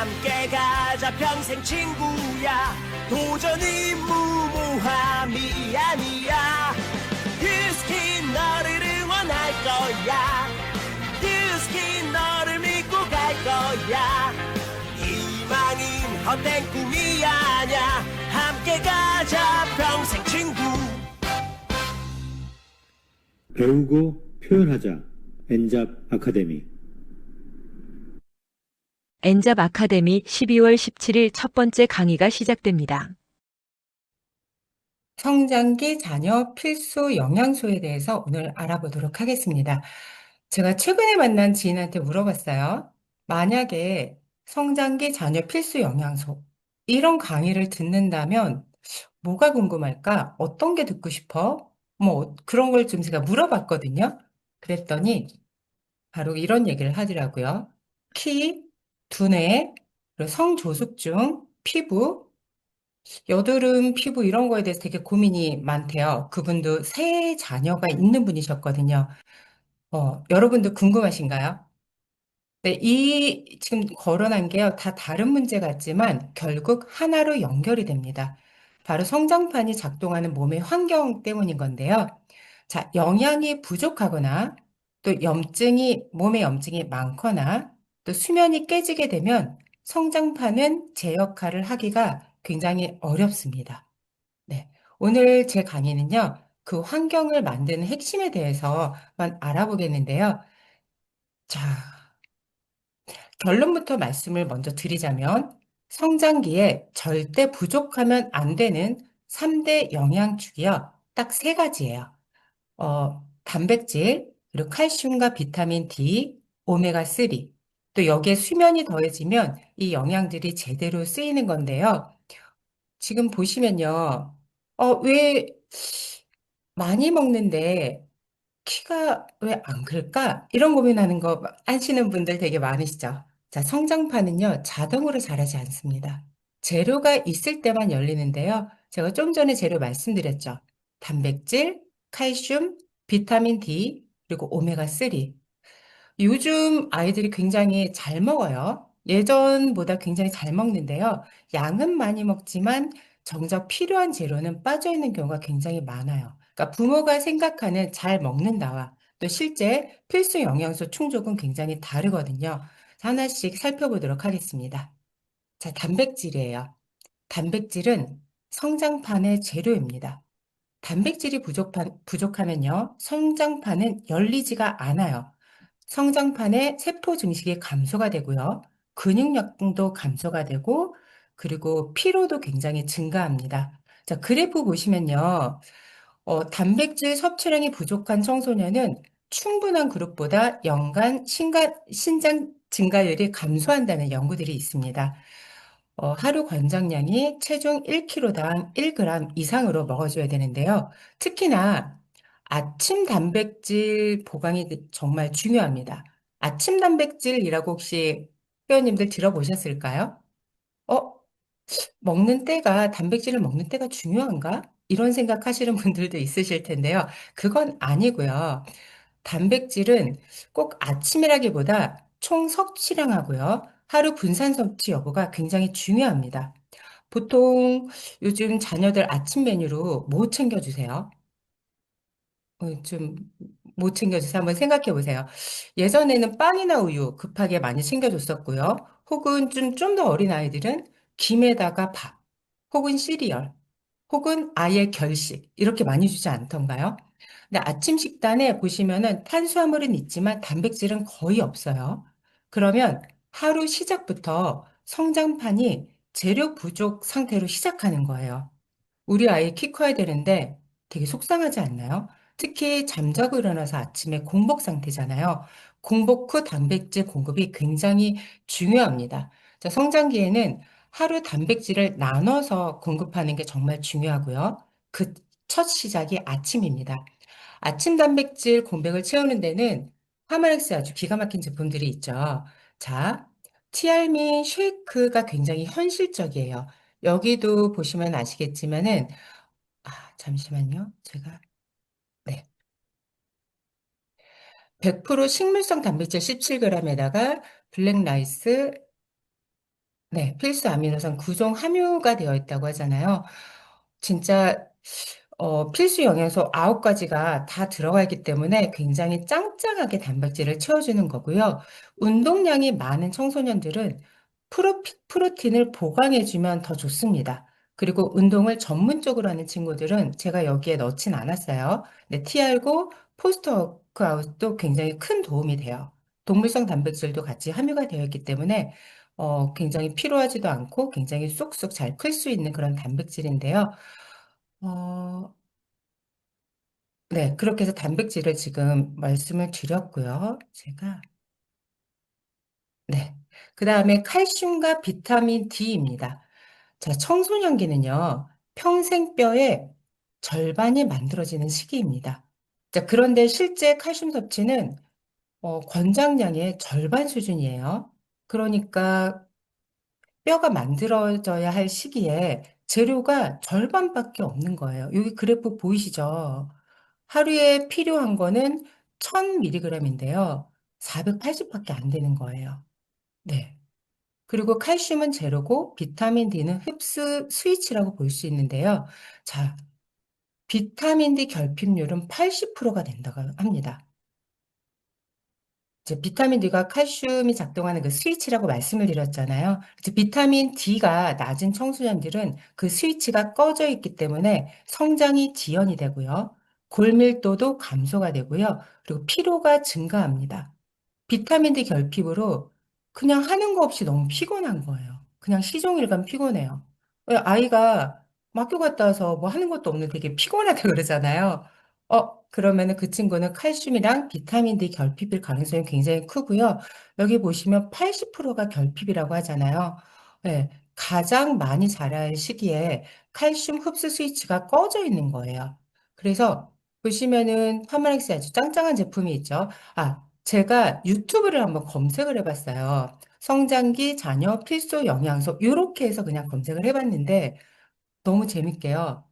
함께 가자 평생 친구야. 도전이 무모함이 아니야. 뷰스킨 너를 응원할 거야. 뷰스킨 너를 믿고 갈 거야. 희망은 헛된 꿈이 아냐. 함께 가자 평생 친구. 배우고 표현하자. 엔잡 아카데미. 엔잡 아카데미 12월 17일 첫 번째 강의가 시작됩니다. 성장기 자녀 필수 영양소에 대해서 오늘 알아보도록 하겠습니다. 제가 최근에 만난 지인한테 물어봤어요. 만약에 성장기 자녀 필수 영양소, 이런 강의를 듣는다면 뭐가 궁금할까? 어떤 게 듣고 싶어? 뭐 그런 걸 좀 제가 물어봤거든요. 그랬더니 바로 이런 얘기를 하더라고요. 키, 두뇌, 그리고 성조숙중, 피부, 여드름, 피부 이런 거에 대해서 되게 고민이 많대요. 그분도 세 자녀가 있는 분이셨거든요. 여러분도 궁금하신가요? 네, 이 지금 거론한 게요, 다 다른 문제 같지만 결국 하나로 연결이 됩니다. 바로 성장판이 작동하는 몸의 환경 때문인 건데요. 자, 영양이 부족하거나 또 몸에 염증이 많거나 또 수면이 깨지게 되면 성장판은 제 역할을 하기가 굉장히 어렵습니다. 네. 오늘 제 강의는요, 그 환경을 만드는 핵심에 대해서만 알아보겠는데요. 자, 결론부터 말씀을 먼저 드리자면 성장기에 절대 부족하면 안 되는 3대 영양축이요. 딱 세 가지예요. 단백질, 그리고 칼슘과 비타민 D, 오메가3. 또 여기에 수면이 더해지면 이 영양들이 제대로 쓰이는 건데요. 지금 보시면요. 왜 많이 먹는데 키가 왜 안 클까? 이런 고민하는 거 하시는 분들 되게 많으시죠? 자, 성장판은요, 자동으로 자라지 않습니다. 재료가 있을 때만 열리는데요. 제가 좀 전에 재료 말씀드렸죠. 단백질, 칼슘, 비타민 D, 그리고 오메가3. 요즘 아이들이 굉장히 잘 먹어요. 예전보다 굉장히 잘 먹는데요. 양은 많이 먹지만 정작 필요한 재료는 빠져 있는 경우가 굉장히 많아요. 그러니까 부모가 생각하는 잘 먹는다와 또 실제 필수 영양소 충족은 굉장히 다르거든요. 하나씩 살펴보도록 하겠습니다. 자, 단백질이에요. 단백질은 성장판의 재료입니다. 단백질이 부족하면요, 성장판은 열리지가 않아요. 성장판의 세포 증식이 감소가 되고요. 근육량도 감소가 되고, 그리고 피로도 굉장히 증가합니다. 자, 그래프 보시면요. 단백질 섭취량이 부족한 청소년은 충분한 그룹보다 연간 신장 증가율이 감소한다는 연구들이 있습니다. 하루 권장량이 체중 1kg당 1g 이상으로 먹어줘야 되는데요. 특히나 아침 단백질 보강이 정말 중요합니다. 아침 단백질이라고 혹시 회원님들 들어보셨을까요? 어, 단백질을 먹는 때가 중요한가? 이런 생각하시는 분들도 있으실 텐데요. 그건 아니고요. 단백질은 꼭 아침이라기보다 총 섭취량하고요. 하루 분산 섭취 여부가 굉장히 중요합니다. 보통 요즘 자녀들 아침 메뉴로 뭐 챙겨주세요? 좀 못 챙겨주세요. 한번 생각해 보세요. 예전에는 빵이나 우유 급하게 많이 챙겨줬었고요. 혹은 좀 더 어린 아이들은 김에다가 밥, 혹은 시리얼, 혹은 아예 결식 이렇게 많이 주지 않던가요? 근데 아침 식단에 보시면은 탄수화물은 있지만 단백질은 거의 없어요. 그러면 하루 시작부터 성장판이 재료 부족 상태로 시작하는 거예요. 우리 아이 키 커야 되는데 되게 속상하지 않나요? 특히 잠자고 일어나서 아침에 공복 상태잖아요. 공복 후 단백질 공급이 굉장히 중요합니다. 자, 성장기에는 하루 단백질을 나눠서 공급하는 게 정말 중요하고요. 그 첫 시작이 아침입니다. 아침 단백질 공백을 채우는 데는 파마렉스 아주 기가 막힌 제품들이 있죠. 자, 티알민 쉐이크가 굉장히 현실적이에요. 여기도 보시면 아시겠지만은, 잠시만요. 네. 100% 식물성 단백질 17g에다가 블랙라이스 네, 필수 아미노산 9종 함유가 되어 있다고 하잖아요. 진짜 필수 영양소 9가지가 다 들어가 있기 때문에 굉장히 짱짱하게 단백질을 채워주는 거고요. 운동량이 많은 청소년들은 프로틴을 보강해주면 더 좋습니다. 그리고 운동을 전문적으로 하는 친구들은 제가 여기에 넣진 않았어요. 근데 TR고 포스트워크아웃도 굉장히 큰 도움이 돼요. 동물성 단백질도 같이 함유가 되어 있기 때문에 굉장히 피로하지도 않고 굉장히 쑥쑥 잘 클 수 있는 그런 단백질인데요. 어, 네, 그렇게 해서 단백질을 지금 말씀을 드렸고요. 제가, 네. 그 다음에 칼슘과 비타민 D입니다. 자, 청소년기는요, 평생 뼈의 절반이 만들어지는 시기입니다. 자, 그런데 실제 칼슘 섭취는 권장량의 절반 수준이에요. 그러니까 뼈가 만들어져야 할 시기에 재료가 절반밖에 없는 거예요. 여기 그래프 보이시죠? 하루에 필요한 거는 1000mg인데요. 480밖에 안 되는 거예요. 네. 그리고 칼슘은 제로고 비타민 D는 흡수 스위치라고 볼 수 있는데요. 자, 비타민 D 결핍률은 80%가 된다고 합니다. 이제 비타민 D가 칼슘이 작동하는 그 스위치라고 말씀을 드렸잖아요. 이제 비타민 D가 낮은 청소년들은 그 스위치가 꺼져 있기 때문에 성장이 지연이 되고요. 골밀도도 감소가 되고요. 그리고 피로가 증가합니다. 비타민 D 결핍으로 그냥 하는 거 없이 너무 피곤한 거예요. 그냥 시종일관 피곤해요. 왜 아이가 학교 갔다 와서 뭐 하는 것도 없는데 되게 피곤하다 그러잖아요. 그러면은 그 친구는 칼슘이랑 비타민 D 결핍일 가능성이 굉장히 크고요. 여기 보시면 80%가 결핍이라고 하잖아요. 네, 가장 많이 자랄 시기에 칼슘 흡수 스위치가 꺼져 있는 거예요. 그래서 보시면은 파마렉스 아주 짱짱한 제품이 있죠. 제가 유튜브를 한번 검색을 해봤어요. 성장기 자녀 필수 영양소 이렇게 해서 그냥 검색을 해봤는데 너무 재밌게요.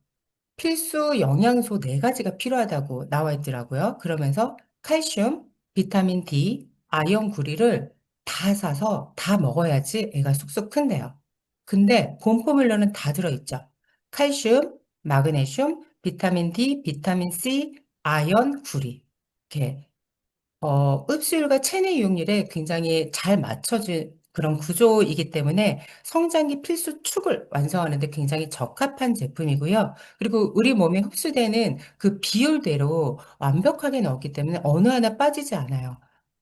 필수 영양소 4가지가 필요하다고 나와 있더라고요. 그러면서 칼슘, 비타민 D, 아연 구리를 다 사서 다 먹어야지 애가 쑥쑥 큰대요. 근데 본 포뮬러는 다 들어있죠. 칼슘, 마그네슘, 비타민 D, 비타민 C, 아연, 구리. 이렇게 흡수율과 체내 이용률에 굉장히 잘 맞춰진 그런 구조이기 때문에 성장기 필수 축을 완성하는 데 굉장히 적합한 제품이고요. 그리고 우리 몸에 흡수되는 그 비율대로 완벽하게 넣었기 때문에 어느 하나 빠지지 않아요.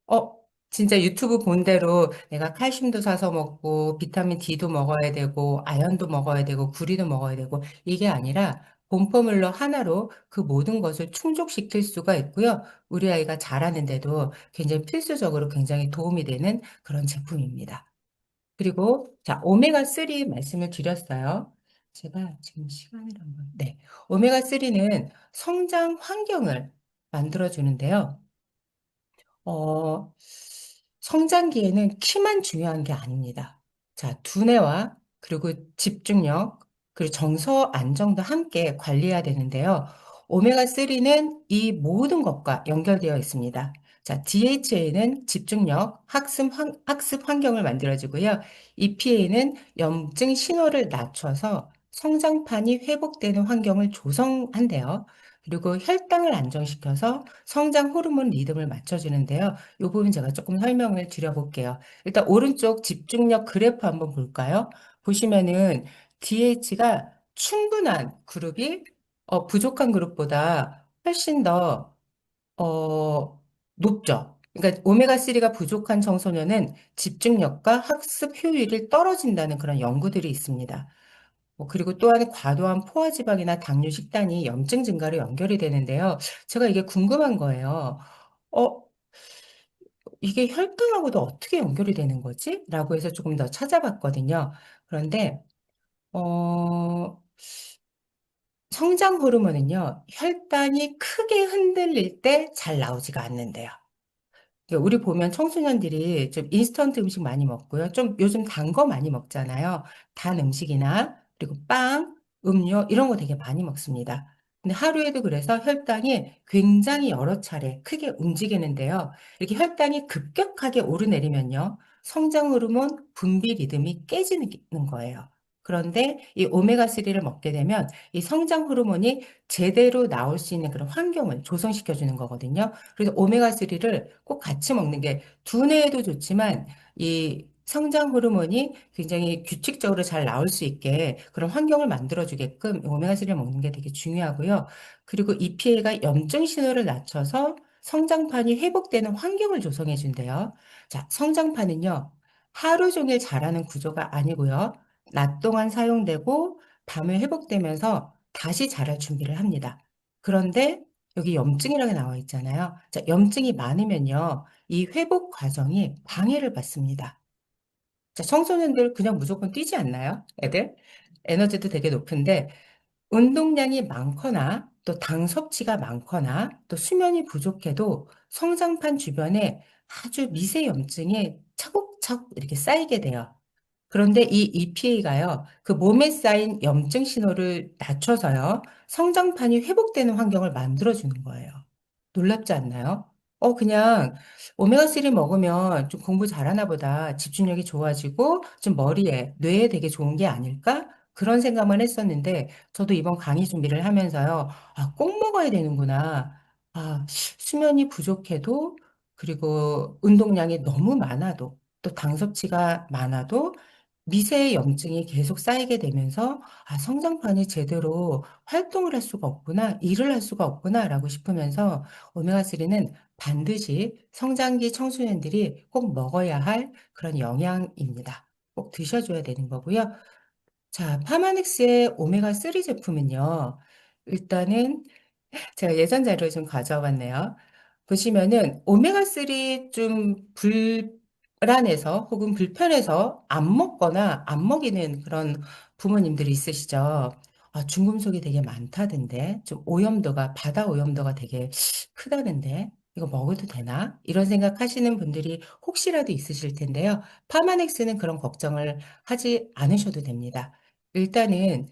어, 진짜 유튜브 본 대로 내가 칼슘도 사서 먹고 비타민 D도 먹어야 되고 아연도 먹어야 되고 구리도 먹어야 되고 이게 아니라 본포뮬러 하나로 그 모든 것을 충족시킬 수가 있고요. 우리 아이가 자라는데도 굉장히 필수적으로 굉장히 도움이 되는 그런 제품입니다. 그리고 자, 오메가3 말씀을 드렸어요. 제가 지금 시간을 한번, 네. 오메가3는 성장 환경을 만들어 주는데요. 어, 성장기에는 키만 중요한 게 아닙니다. 자, 두뇌와 그리고 집중력, 그리고 정서 안정도 함께 관리해야 되는데요. 오메가3는 이 모든 것과 연결되어 있습니다. 자, DHA는 집중력, 학습 환경을 만들어주고요. EPA는 염증 신호를 낮춰서 성장판이 회복되는 환경을 조성한대요. 그리고 혈당을 안정시켜서 성장 호르몬 리듬을 맞춰주는데요. 이 부분 제가 조금 설명을 드려볼게요. 일단 오른쪽 집중력 그래프 한번 볼까요? 보시면은 DH가 충분한 그룹이 부족한 그룹보다 훨씬 더 높죠. 그러니까 오메가3가 부족한 청소년은 집중력과 학습 효율이 떨어진다는 그런 연구들이 있습니다. 그리고 또한 과도한 포화지방이나 당류 식단이 염증 증가로 연결이 되는데요. 제가 이게 궁금한 거예요. 어, 이게 혈당하고도 어떻게 연결이 되는 거지? 라고 해서 조금 더 찾아봤거든요. 그런데, 어, 성장 호르몬은요, 혈당이 크게 흔들릴 때 잘 나오지가 않는데요. 우리 보면 청소년들이 좀 인스턴트 음식 많이 먹고요. 좀 요즘 단 거 많이 먹잖아요. 단 음식이나 그리고 빵, 음료 이런 거 되게 많이 먹습니다. 근데 하루에도 그래서 혈당이 굉장히 여러 차례 크게 움직이는데요. 이렇게 혈당이 급격하게 오르내리면요. 성장 호르몬 분비 리듬이 깨지는 거예요. 그런데 이 오메가3를 먹게 되면 이 성장 호르몬이 제대로 나올 수 있는 그런 환경을 조성시켜 주는 거거든요. 그래서 오메가3를 꼭 같이 먹는 게 두뇌에도 좋지만 이 성장 호르몬이 굉장히 규칙적으로 잘 나올 수 있게 그런 환경을 만들어 주게끔 오메가3를 먹는 게 되게 중요하고요. 그리고 EPA가 염증 신호를 낮춰서 성장판이 회복되는 환경을 조성해 준대요. 자, 성장판은요, 하루 종일 자라는 구조가 아니고요. 낮 동안 사용되고 밤에 회복되면서 다시 자랄 준비를 합니다. 그런데 여기 염증이라고 나와 있잖아요. 자, 염증이 많으면요, 이 회복 과정이 방해를 받습니다. 자, 청소년들 그냥 무조건 뛰지 않나요? 애들? 에너지도 되게 높은데 운동량이 많거나 또 당 섭취가 많거나 또 수면이 부족해도 성장판 주변에 아주 미세 염증이 차곡차곡 이렇게 쌓이게 돼요. 그런데 이 EPA가요, 그 몸에 쌓인 염증 신호를 낮춰서요, 성장판이 회복되는 환경을 만들어주는 거예요. 놀랍지 않나요? 그냥 오메가3 먹으면 좀 공부 잘하나 보다, 집중력이 좋아지고 좀 머리에, 뇌에 되게 좋은 게 아닐까? 그런 생각만 했었는데, 저도 이번 강의 준비를 하면서요, 아, 꼭 먹어야 되는구나. 아, 수면이 부족해도, 그리고 운동량이 너무 많아도, 또 당 섭취가 많아도 미세의 염증이 계속 쌓이게 되면서 아, 성장판이 제대로 활동을 할 수가 없구나, 일을 할 수가 없구나라고 싶으면서 오메가3는 반드시 성장기 청소년들이 꼭 먹어야 할 그런 영양입니다. 꼭 드셔줘야 되는 거고요. 자, 파마닉스의 오메가3 제품은요. 일단은 제가 예전 자료를 좀 가져와 봤네요. 보시면은 오메가3 좀 불안해서 혹은 불편해서 안 먹거나 안 먹이는 그런 부모님들이 있으시죠. 아, 중금속이 되게 많다던데, 좀 오염도가, 바다 오염도가 되게 크다는데, 이거 먹어도 되나? 이런 생각하시는 분들이 혹시라도 있으실 텐데요. 파마넥스는 그런 걱정을 하지 않으셔도 됩니다. 일단은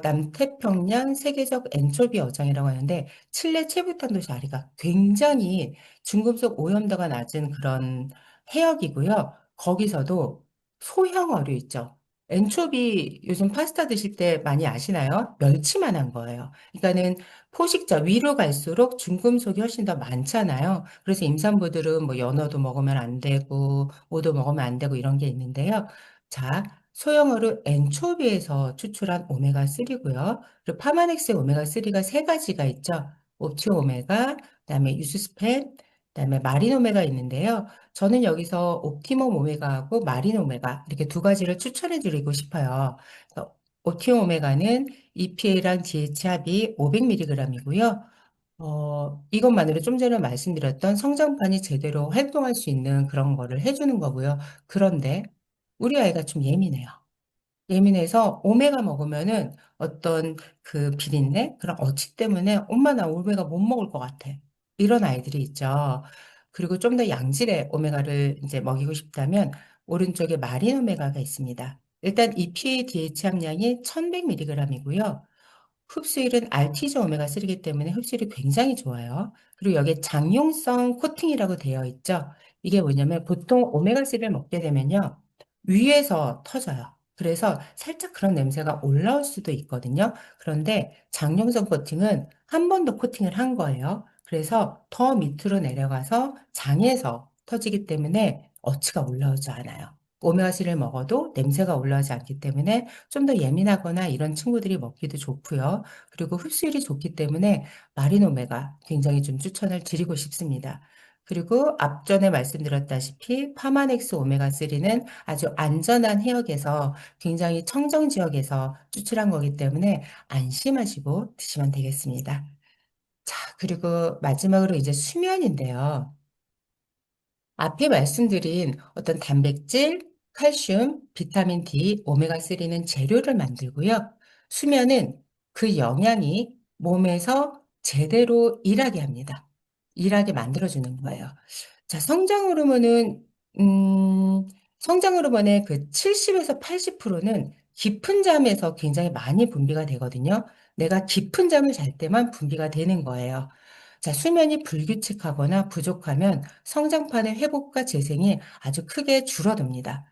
남태평양 세계적 엔초비 어장이라고 하는데 칠레 체부탄 도시 아리가 굉장히 중금속 오염도가 낮은 그런 해역이고요. 거기서도 소형 어류 있죠. 엔초비 요즘 파스타 드실 때 많이 아시나요? 멸치만한 거예요. 그러니까는 포식자 위로 갈수록 중금속이 훨씬 더 많잖아요. 그래서 임산부들은 뭐 연어도 먹으면 안 되고 뭐도 먹으면 안 되고 이런 게 있는데요. 자, 소형어류 엔초비에서 추출한 오메가3고요. 그리고 파마넥스의 오메가3가 세 가지가 있죠. 옵티오 오메가, 그다음에 유스스펜, 그다음에 마린 오메가 있는데요. 저는 여기서 옵티멈 오메가하고 마린 오메가 이렇게 두 가지를 추천해 드리고 싶어요. 옵티멈 오메가는 EPA랑 DH 합이 500mg이고요. 이것만으로 좀 전에 말씀드렸던 성장판이 제대로 활동할 수 있는 그런 거를 해주는 거고요. 그런데 우리 아이가 좀 예민해요. 예민해서 오메가 먹으면은 어떤 그 비린내? 그런 어치 때문에 엄마 나 오메가 못 먹을 것 같아. 이런 아이들이 있죠. 그리고 좀 더 양질의 오메가를 이제 먹이고 싶다면 오른쪽에 마린 오메가가 있습니다. 일단 EPA DH 함량이 1100mg이고요. 흡수율은 알티조 오메가3이기 때문에 흡수율이 굉장히 좋아요. 그리고 여기에 장용성 코팅이라고 되어 있죠. 이게 뭐냐면 보통 오메가3를 먹게 되면요. 위에서 터져요. 그래서 살짝 그런 냄새가 올라올 수도 있거든요. 그런데 장용성 코팅은 한 번 더 코팅을 한 거예요. 그래서 더 밑으로 내려가서 장에서 터지기 때문에 어치가 올라오지 않아요. 오메가3를 먹어도 냄새가 올라오지 않기 때문에 좀 더 예민하거나 이런 친구들이 먹기도 좋고요. 그리고 흡수율이 좋기 때문에 마린 오메가 굉장히 좀 추천을 드리고 싶습니다. 그리고 앞전에 말씀드렸다시피 파마넥스 오메가3는 아주 안전한 해역에서 굉장히 청정 지역에서 추출한 거기 때문에 안심하시고 드시면 되겠습니다. 자, 그리고 마지막으로 이제 수면인데요. 앞에 말씀드린 어떤 단백질, 칼슘, 비타민 D, 오메가3는 재료를 만들고요. 수면은 그 영양이 몸에서 제대로 일하게 합니다. 일하게 만들어주는 거예요. 자, 성장 호르몬은, 성장 호르몬의 그 70에서 80%는 깊은 잠에서 굉장히 많이 분비가 되거든요. 내가 깊은 잠을 잘 때만 분비가 되는 거예요. 자, 수면이 불규칙하거나 부족하면 성장판의 회복과 재생이 아주 크게 줄어듭니다.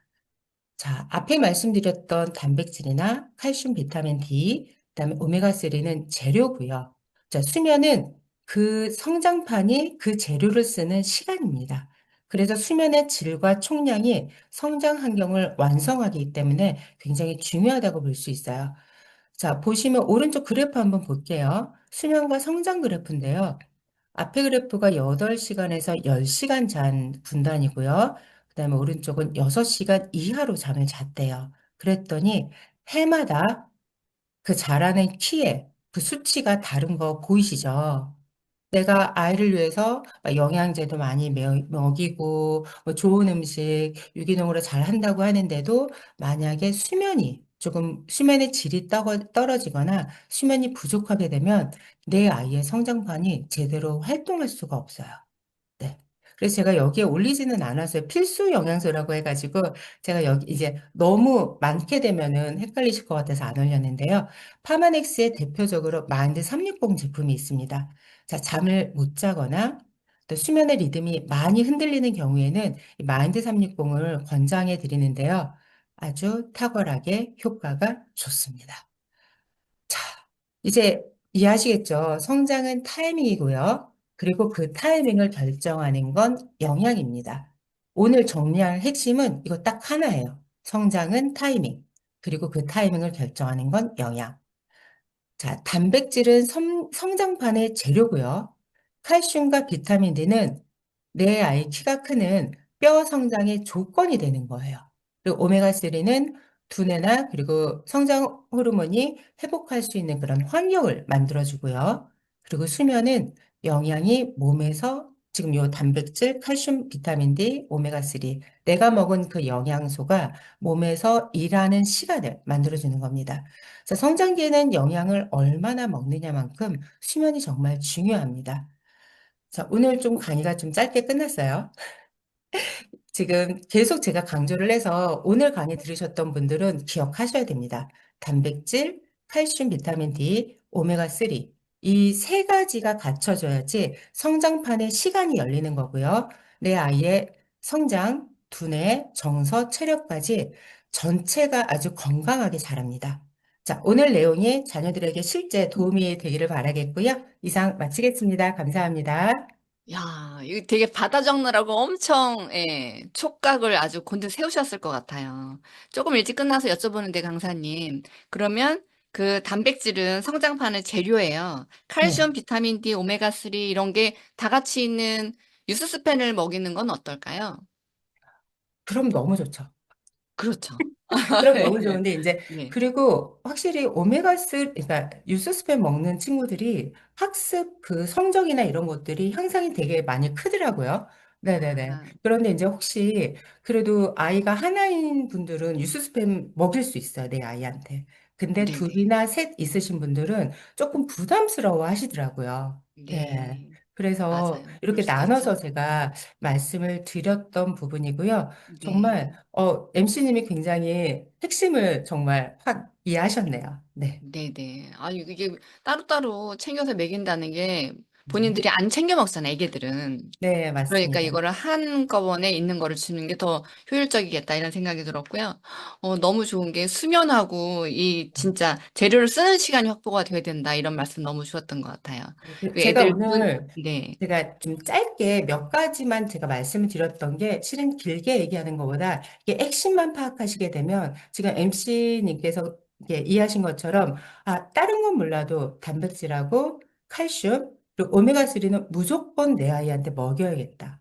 자, 앞에 말씀드렸던 단백질이나 칼슘, 비타민 D, 그다음에 오메가3는 재료고요. 자, 수면은 그 성장판이 그 재료를 쓰는 시간입니다. 그래서 수면의 질과 총량이 성장 환경을 완성하기 때문에 굉장히 중요하다고 볼 수 있어요. 자, 보시면 오른쪽 그래프 한번 볼게요. 수면과 성장 그래프인데요. 앞에 그래프가 8시간에서 10시간 잔 분단이고요. 그다음에 오른쪽은 6시간 이하로 잠을 잤대요. 그랬더니 해마다 그 자라는 키에 그 수치가 다른 거 보이시죠? 내가 아이를 위해서 막 영양제도 많이 먹이고 뭐 좋은 음식 유기농으로 잘 한다고 하는데도 만약에 수면이 조금 수면의 질이 떨어지거나 수면이 부족하게 되면 내 아이의 성장판이 제대로 활동할 수가 없어요. 네. 그래서 제가 여기에 올리지는 않았어요. 필수 영양소라고 해가지고 제가 여기 이제 너무 많게 되면은 헷갈리실 것 같아서 안 올렸는데요. 파마넥스의 대표적으로 마인드 360 제품이 있습니다. 자, 잠을 못 자거나 또 수면의 리듬이 많이 흔들리는 경우에는 이 마인드 360을 권장해 드리는데요. 아주 탁월하게 효과가 좋습니다. 자, 이제 이해하시겠죠? 성장은 타이밍이고요. 그리고 그 타이밍을 결정하는 건 영양입니다. 오늘 정리할 핵심은 이거 딱 하나예요. 성장은 타이밍. 그리고 그 타이밍을 결정하는 건 영양. 자, 단백질은 성장판의 재료고요. 칼슘과 비타민 D는 내 아이 키가 크는 뼈 성장의 조건이 되는 거예요. 그리고 오메가3는 두뇌나 그리고 성장 호르몬이 회복할 수 있는 그런 환경을 만들어주고요. 그리고 수면은 영양이 몸에서 지금 요 단백질, 칼슘, 비타민 D, 오메가3 내가 먹은 그 영양소가 몸에서 일하는 시간을 만들어주는 겁니다. 그래서 성장기에는 영양을 얼마나 먹느냐만큼 수면이 정말 중요합니다. 자, 오늘 좀 강의가 좀 짧게 끝났어요. 지금 계속 제가 강조를 해서 오늘 강의 들으셨던 분들은 기억하셔야 됩니다. 단백질, 칼슘, 비타민 D, 오메가3. 이 세 가지가 갖춰져야지 성장판에 시간이 열리는 거고요. 내 아이의 성장, 두뇌, 정서, 체력까지 전체가 아주 건강하게 자랍니다. 자, 오늘 내용이 자녀들에게 실제 도움이 되기를 바라겠고요. 이상 마치겠습니다. 감사합니다. 야, 이거 되게 받아 적느라고 엄청, 예, 촉각을 아주 곤두 세우셨을 것 같아요. 조금 일찍 끝나서 여쭤보는데, 강사님. 그러면 그 단백질은 성장판의 재료예요. 네, 칼슘, 비타민 D, 오메가3 이런 게 다 같이 있는 유스스펜을 먹이는 건 어떨까요? 그럼 너무 좋죠. 그렇죠. 그럼 너무 네. 좋은데 이제 네. 그리고 확실히 오메가3 그러니까 유스스팸 먹는 친구들이 학습 그 성적이나 이런 것들이 향상이 되게 많이 크더라고요. 네네네. 아, 그런데 이제 혹시 그래도 아이가 하나인 분들은 유스스팸 먹일 수 있어요, 내 아이한테. 근데 네네. 둘이나 셋 있으신 분들은 조금 부담스러워 하시더라고요. 네. 네. 그래서 맞아요. 그럴 이렇게 수도 있죠. 나눠서 제가 말씀을 드렸던 부분이고요. 정말 네. MC님이 굉장히 핵심을 정말 확 이해하셨네요. 네. 네네. 아, 이게 따로따로 챙겨서 먹인다는 게 네. 본인들이 안 챙겨 먹잖아요, 애기들은. 네, 그러니까 맞습니다. 이거를 한꺼번에 있는 거를 주는 게 더 효율적이겠다 이런 생각이 들었고요. 너무 좋은 게 수면하고 이 진짜 재료를 쓰는 시간이 확보가 돼야 된다 이런 말씀 너무 좋았던 것 같아요. 그 제가 애들 오늘 네, 제가 좀 짧게 몇 가지만 제가 말씀을 드렸던 게 실은 길게 얘기하는 것보다 이게 핵심만 파악하시게 되면 지금 MC님께서 이해하신 것처럼 다른 건 몰라도 단백질하고 칼슘 그리고 오메가3는 무조건 내 아이한테 먹여야겠다.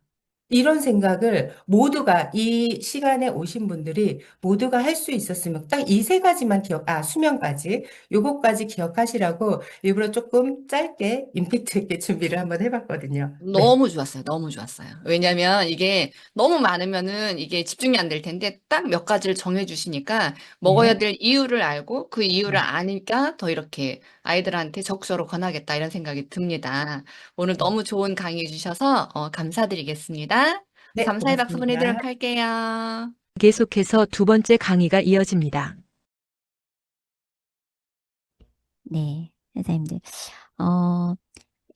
이런 생각을 모두가 이 시간에 오신 분들이 모두가 할 수 있었으면 딱 이 세 가지만 수면까지 요거까지 기억하시라고 일부러 조금 짧게 임팩트 있게 준비를 한번 해봤거든요. 네. 너무 좋았어요. 너무 좋았어요. 왜냐면 이게 너무 많으면은 이게 집중이 안 될 텐데 딱 몇 가지를 정해 주시니까 먹어야 네. 될 이유를 알고 그 이유를 네. 아니까 더 이렇게 아이들한테 적극적으로 권하겠다 이런 생각이 듭니다. 오늘 너무 좋은 강의 주셔서 감사드리겠습니다. 네, 감사의 박수 고맙습니다. 보내도록 할게요. 계속해서 두 번째 강의가 이어집니다. 네, 선생님들. 어,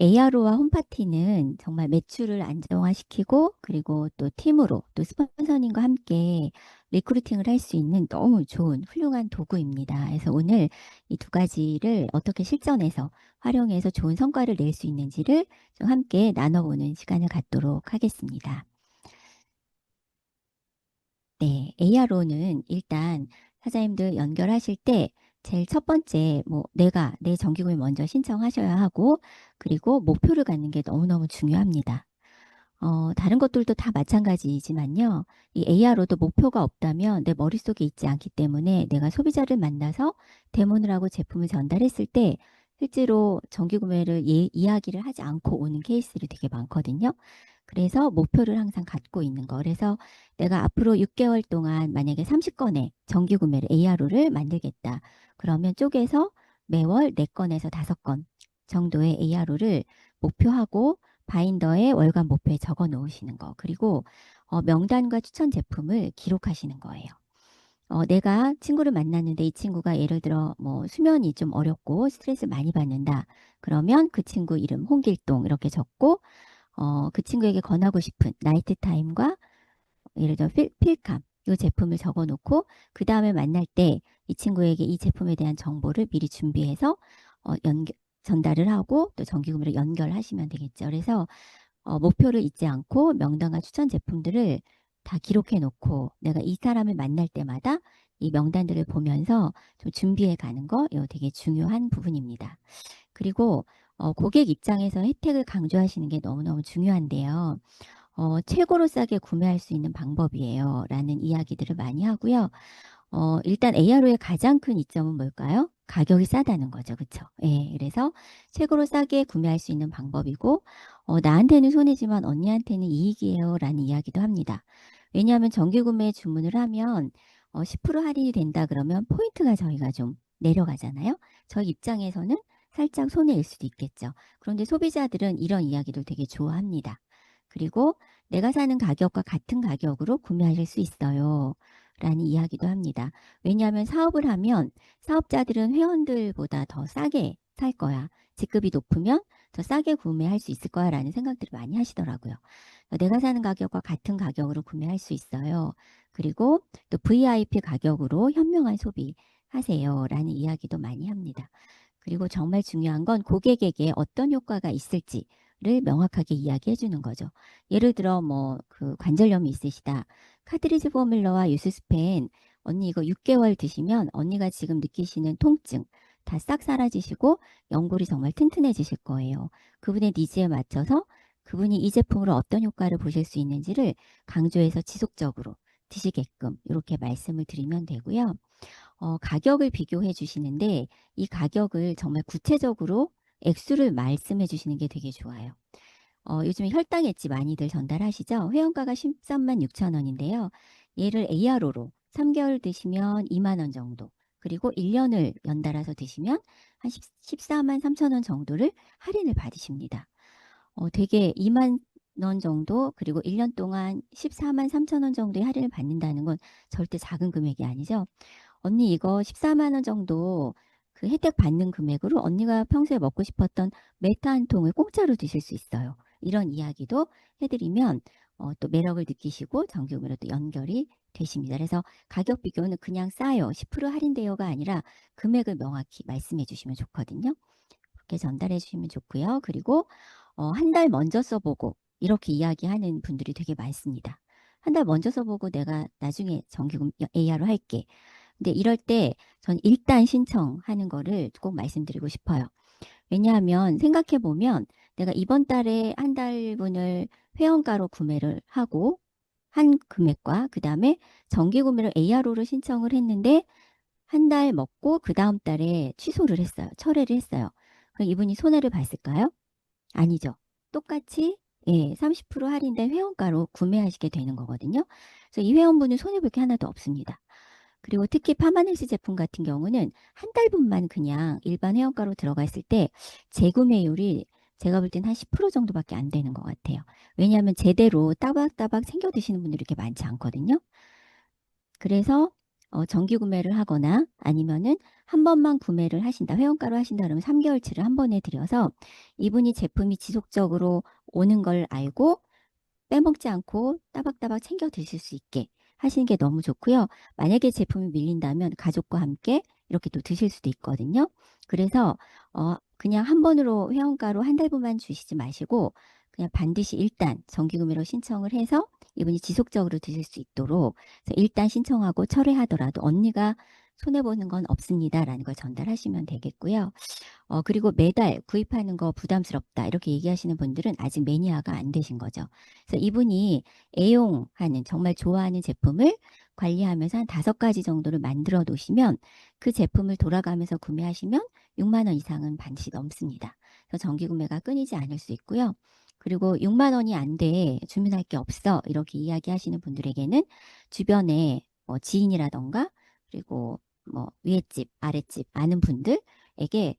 ARO와 홈파티는 정말 매출을 안정화시키고 그리고 또 팀으로 또 스폰서님과 함께 리크루팅을 할 수 있는 너무 좋은 훌륭한 도구입니다. 그래서 오늘 이 두 가지를 어떻게 실전에서 활용해서 좋은 성과를 낼 수 있는지를 좀 함께 나눠보는 시간을 갖도록 하겠습니다. 네, ARO는 일단 사장님들 연결하실 때 제일 첫 번째 내가 내 정기구매 먼저 신청하셔야 하고 그리고 목표를 갖는 게 너무너무 중요합니다. 다른 것들도 다 마찬가지지만요. 이 ARO도 목표가 없다면 내 머릿속에 있지 않기 때문에 내가 소비자를 만나서 데모를 하고 제품을 전달했을 때 실제로 정기구매를 이야기를 하지 않고 오는 케이스들이 되게 많거든요. 그래서 목표를 항상 갖고 있는 거. 그래서 내가 앞으로 6개월 동안 만약에 30건의 정기구매를 ARO를 만들겠다. 그러면 쪼개서 매월 4건에서 5건 정도의 ARO를 목표하고 바인더에 월간 목표에 적어 놓으시는 거. 그리고 명단과 추천 제품을 기록하시는 거예요. 내가 친구를 만났는데 이 친구가 예를 들어 수면이 좀 어렵고 스트레스 많이 받는다. 그러면 그 친구 이름 홍길동 이렇게 적고 그 친구에게 권하고 싶은 나이트 타임과 예를 들어 필캄 이 제품을 적어 놓고 그 다음에 만날 때 이 친구에게 이 제품에 대한 정보를 미리 준비해서 전달을 하고 또 정기구매를 연결하시면 되겠죠. 그래서 목표를 잊지 않고 명단과 추천 제품들을 다 기록해 놓고 내가 이 사람을 만날 때마다 이 명단들을 보면서 좀 준비해 가는 거 이거 되게 중요한 부분입니다. 그리고 고객 입장에서 혜택을 강조하시는 게 너무너무 중요한데요. 최고로 싸게 구매할 수 있는 방법이에요. 라는 이야기들을 많이 하고요. 일단 ARO의 가장 큰 이점은 뭘까요? 가격이 싸다는 거죠. 그쵸? 예, 그래서 최고로 싸게 구매할 수 있는 방법이고, 나한테는 손해지만 언니한테는 이익이에요. 라는 이야기도 합니다. 왜냐하면 정기구매 주문을 하면 10% 할인이 된다 그러면 포인트가 저희가 좀 내려가잖아요. 저희 입장에서는 살짝 손해일 수도 있겠죠. 그런데 소비자들은 이런 이야기를 되게 좋아합니다. 그리고 내가 사는 가격과 같은 가격으로 구매하실 수 있어요. 라는 이야기도 합니다. 왜냐하면 사업을 하면 사업자들은 회원들보다 더 싸게 살 거야. 직급이 높으면 더 싸게 구매할 수 있을 거야 라는 생각들을 많이 하시더라고요. 내가 사는 가격과 같은 가격으로 구매할 수 있어요. 그리고 또 VIP 가격으로 현명한 소비 하세요 라는 이야기도 많이 합니다. 그리고 정말 중요한 건 고객에게 어떤 효과가 있을지를 명확하게 이야기해 주는 거죠. 예를 들어 그 관절염이 있으시다. 카트리지 포뮬러와 유스스펜 언니 이거 6개월 드시면 언니가 지금 느끼시는 통증 다 싹 사라지시고 연골이 정말 튼튼해지실 거예요. 그분의 니즈에 맞춰서 그분이 이 제품으로 어떤 효과를 보실 수 있는지를 강조해서 지속적으로 드시게끔 이렇게 말씀을 드리면 되고요. 가격을 비교해 주시는데 이 가격을 정말 구체적으로 액수를 말씀해 주시는 게 되게 좋아요. 요즘에 혈당 엣지 많이들 전달하시죠? 회원가가 13만 6천 원인데요. 얘를 ARO로 3개월 드시면 2만 원 정도 그리고 1년을 연달아서 드시면 한 14만 3천 원 정도를 할인을 받으십니다. 되게 2만 원 정도 그리고 1년 동안 14만 3천 원 정도의 할인을 받는다는 건 절대 작은 금액이 아니죠. 언니 이거 14만 원 정도 그 혜택 받는 금액으로 언니가 평소에 먹고 싶었던 메타 한 통을 공짜로 드실 수 있어요. 이런 이야기도 해드리면 또 매력을 느끼시고 정기구매로 또 연결이 되십니다. 그래서 가격 비교는 그냥 싸요. 10% 할인되어가 아니라 금액을 명확히 말씀해 주시면 좋거든요. 그렇게 전달해 주시면 좋고요. 그리고 한 달 먼저 써보고 이렇게 이야기하는 분들이 되게 많습니다. 한 달 먼저 써보고 내가 나중에 정기구매 AR로 할게. 근데 이럴 때 전 일단 신청하는 거를 꼭 말씀드리고 싶어요. 왜냐하면 생각해 보면 내가 이번 달에 한 달분을 회원가로 구매를 하고 한 금액과 그 다음에 정기구매를 ARO로 신청을 했는데 한 달 먹고 그 다음 달에 취소를 했어요. 철회를 했어요. 그럼 이분이 손해를 봤을까요? 아니죠. 똑같이 30% 할인된 회원가로 구매하시게 되는 거거든요. 그래서 이 회원분은 손해볼 게 하나도 없습니다. 그리고 특히 파마넥스 제품 같은 경우는 한 달분만 그냥 일반 회원가로 들어가 있을 때 재구매율이 제가 볼 땐 한 10% 정도밖에 안 되는 것 같아요. 왜냐하면 제대로 따박따박 챙겨 드시는 분들이 이렇게 많지 않거든요. 그래서 정기 구매를 하거나 아니면은 한 번만 구매를 하신다, 회원가로 하신다 그러면 3개월치를 한 번에 드려서 이분이 제품이 지속적으로 오는 걸 알고 빼먹지 않고 따박따박 챙겨 드실 수 있게 하시는 게 너무 좋고요. 만약에 제품이 밀린다면 가족과 함께 이렇게 또 드실 수도 있거든요. 그래서 그냥 한 번으로 회원가로 한 달분만 주시지 마시고 그냥 반드시 일단 정기구매로 신청을 해서 이분이 지속적으로 드실 수 있도록 그래서 일단 신청하고 철회하더라도 언니가 손해보는 건 없습니다라는 걸 전달하시면 되겠고요. 그리고 매달 구입하는 거 부담스럽다 이렇게 얘기하시는 분들은 아직 매니아가 안 되신 거죠. 그래서 이분이 애용하는 정말 좋아하는 제품을 관리하면서 한 5가지 정도를 만들어 놓으시면 그 제품을 돌아가면서 구매하시면 6만 원 이상은 반드시 넘습니다. 그래서 정기 구매가 끊이지 않을 수 있고요. 그리고 6만 원이 안 돼, 주문할 게 없어 이렇게 이야기하시는 분들에게는 주변에 지인이라던가 그리고 뭐 위에 집, 아래 집 아는 분들에게